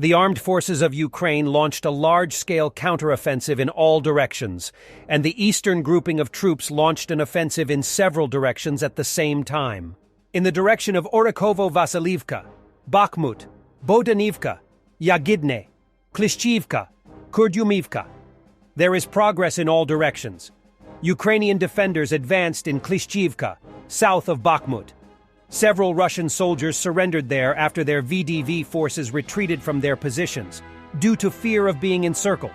The armed forces of Ukraine launched a large-scale counteroffensive in all directions, and the eastern grouping of troops launched an offensive in several directions at the same time. In the direction of Orikhovo-Vasilivka, Bakhmut, Bodanivka, Yagidne, Klishchiivka, Kurdyumivka. There is progress in all directions. Ukrainian defenders advanced in Klishchiivka, south of Bakhmut. Several Russian soldiers surrendered there after their VDV forces retreated from their positions, due to fear of being encircled.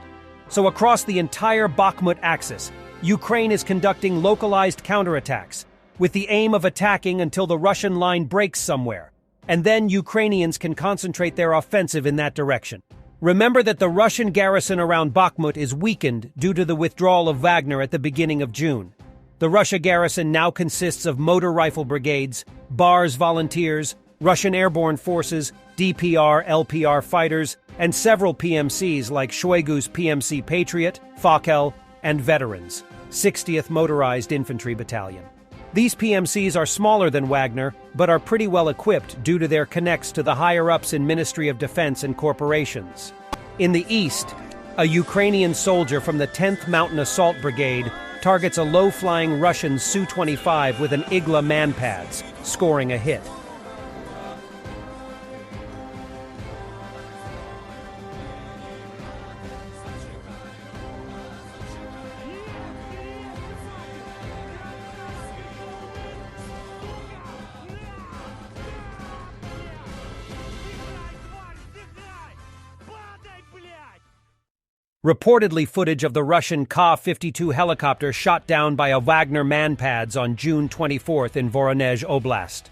So across the entire Bakhmut axis, Ukraine is conducting localized counterattacks, with the aim of attacking until the Russian line breaks somewhere, and then Ukrainians can concentrate their offensive in that direction. Remember that the Russian garrison around Bakhmut is weakened due to the withdrawal of Wagner at the beginning of June. The Russia garrison now consists of motor rifle brigades, BARS volunteers, Russian airborne forces, DPR, LPR fighters, and several PMCs like Shoigu's PMC Patriot, Fakel, and Veterans, 60th Motorized Infantry Battalion. These PMCs are smaller than Wagner, but are pretty well equipped due to their connects to the higher-ups in Ministry of Defense and corporations. In the east, a Ukrainian soldier from the 10th Mountain Assault Brigade targets a low-flying Russian Su-25 with an Igla manpads, scoring a hit. Reportedly footage of the Russian Ka-52 helicopter shot down by a Wagner manpads on June 24th in Voronezh Oblast.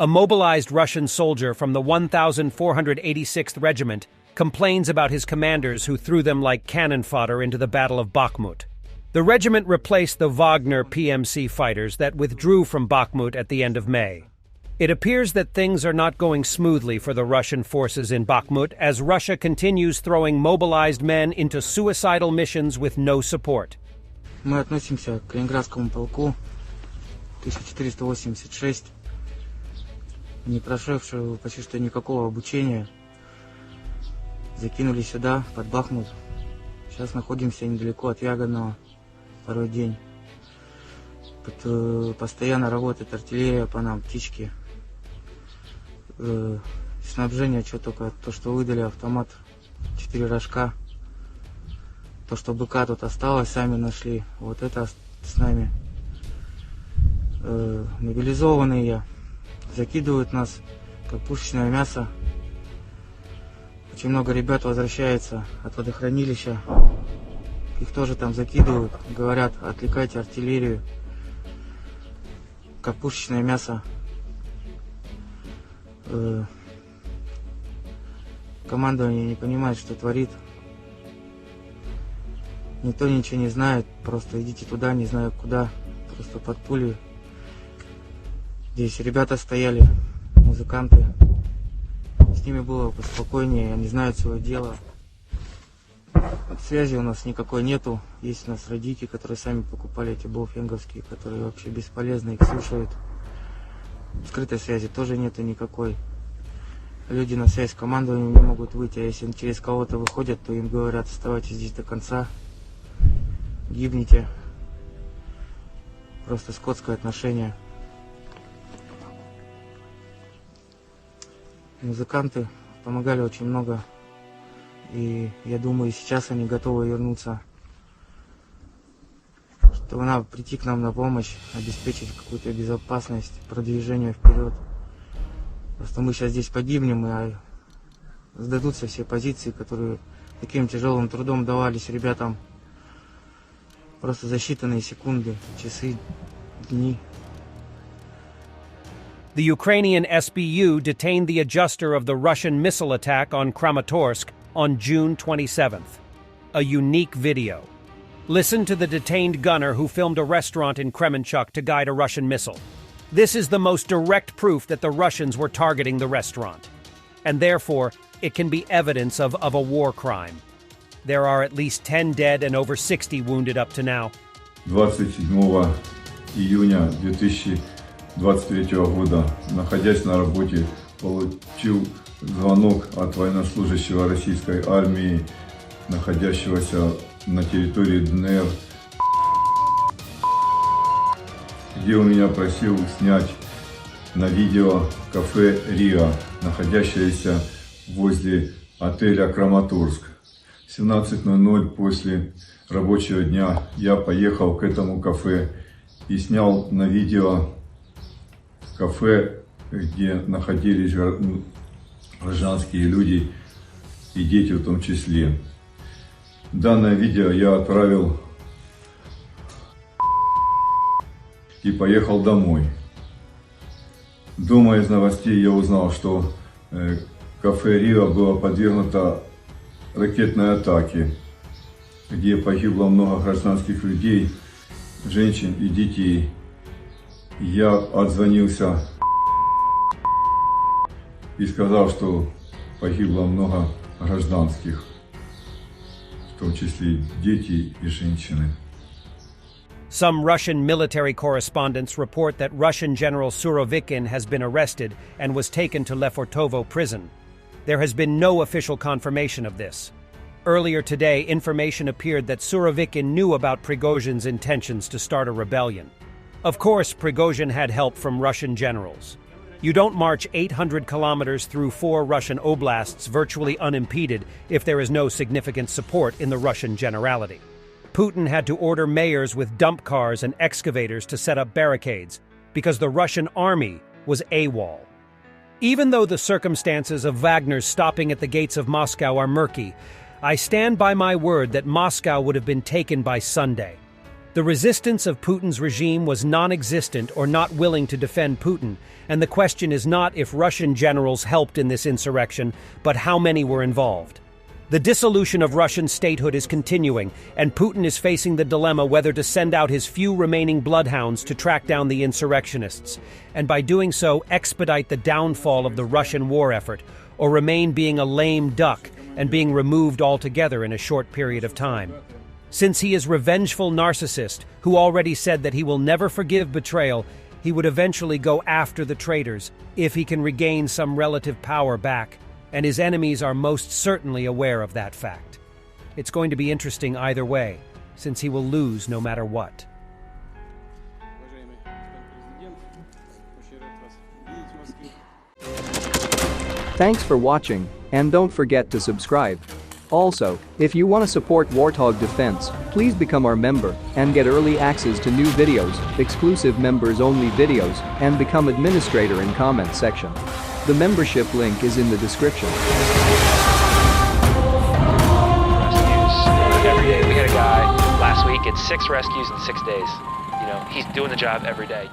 A mobilized Russian soldier from the 1486th Regiment complains about his commanders who threw them like cannon fodder into the Battle of Bakhmut. The regiment replaced the Wagner PMC fighters that withdrew from Bakhmut at the end of May. It appears that things are not going smoothly for the Russian forces in Bakhmut as Russia continues throwing mobilized men into suicidal missions with no support. Мы относимся к Ленинградскому полку 1486, не прошедшего почти что никакого обучения. Закинули сюда, под Бахмут. Сейчас находимся недалеко от Ягодного, второй день. Постоянно работает артиллерия по нам, птички. Снабжение, что только, то, что выдали автомат, 4 рожка. То, что быка тут осталось, сами нашли. Вот это с нами. Мобилизованные закидывают нас, как пушечное мясо. Очень много ребят возвращается от водохранилища. Их тоже там закидывают. Говорят, отвлекайте артиллерию. Как пушечное мясо. Командование не понимает, что творит. Никто ничего не знает. Просто идите туда, не знаю куда. Просто под пули. Здесь ребята стояли, музыканты. С ними было поспокойнее, они знают свое дело. Связи у нас никакой нету. Есть у нас родители, которые сами покупали эти боуфенговские, которые вообще бесполезны, их слушают. Скрытой связи тоже нету никакой. Люди на связь с командованием не могут выйти, а если через кого-то выходят, то им говорят, оставайтесь здесь до конца, гибните. Просто скотское отношение. Музыканты помогали очень много, и я думаю, сейчас они готовы вернуться, чтобы надо прийти к нам на помощь, обеспечить какую-то безопасность, продвижение вперед. Просто мы сейчас здесь погибнем, и сдадутся все позиции, которые таким тяжелым трудом давались ребятам просто за считанные секунды, часы, дни. The Ukrainian SBU detained the adjuster of the Russian missile attack on Kramatorsk on June 27th. A unique video. Listen to the detained gunner who filmed a restaurant in Kremenchuk to guide a Russian missile. This is the most direct proof that the Russians were targeting the restaurant. And therefore, it can be evidence of a war crime. There are at least 10 dead and over 60 wounded up to now. 27 июня 2023 года, находясь на работе, получил звонок от военнослужащего российской армии, находящегося на территории ДНР, где он меня просил снять на видео кафе «Риа», находящееся возле отеля «Краматорск». В 17:00 после рабочего дня я поехал к этому кафе и снял на видео кафе, где находились гражданские люди и дети в том числе. Данное видео я отправил и поехал домой. Дома из новостей я узнал, что кафе «Риа» было подвергнуто ракетной атаке, где погибло много гражданских людей, женщин и детей. Я отзвонился и сказал, что погибло много гражданских, в том числе дети и женщины. Some Russian military correspondents report that Russian General Surovikin has been arrested and was taken to Lefortovo prison. There has been no official confirmation of this. Earlier today, information appeared that Surovikin knew about Prigozhin's intentions to start a rebellion. Of course, Prigozhin had help from Russian generals. You don't march 800 kilometers through 4 Russian oblasts virtually unimpeded if there is no significant support in the Russian generality. Putin had to order mayors with dump cars and excavators to set up barricades because the Russian army was AWOL. Even though the circumstances of Wagner's stopping at the gates of Moscow are murky, I stand by my word that Moscow would have been taken by Sunday. The resistance of Putin's regime was non-existent or not willing to defend Putin, and the question is not if Russian generals helped in this insurrection, but how many were involved. The dissolution of Russian statehood is continuing, and Putin is facing the dilemma whether to send out his few remaining bloodhounds to track down the insurrectionists, and by doing so expedite the downfall of the Russian war effort, or remain being a lame duck and being removed altogether in a short period of time. Since he is a revengeful narcissist who already said that he will never forgive betrayal, he would eventually go after the traitors if he can regain some relative power back, and his enemies are most certainly aware of that fact. It's going to be interesting either way, since he will lose no matter what. Thanks for watching, and don't forget to subscribe. Also, if you want to support Warthog Defense, please become our member and get early access to new videos, exclusive members-only videos, and become administrator in comment section. The membership link is in the description. Rescues every day. We had a guy last week, it's 6 rescues in 6 days. You know, he's doing the job every day.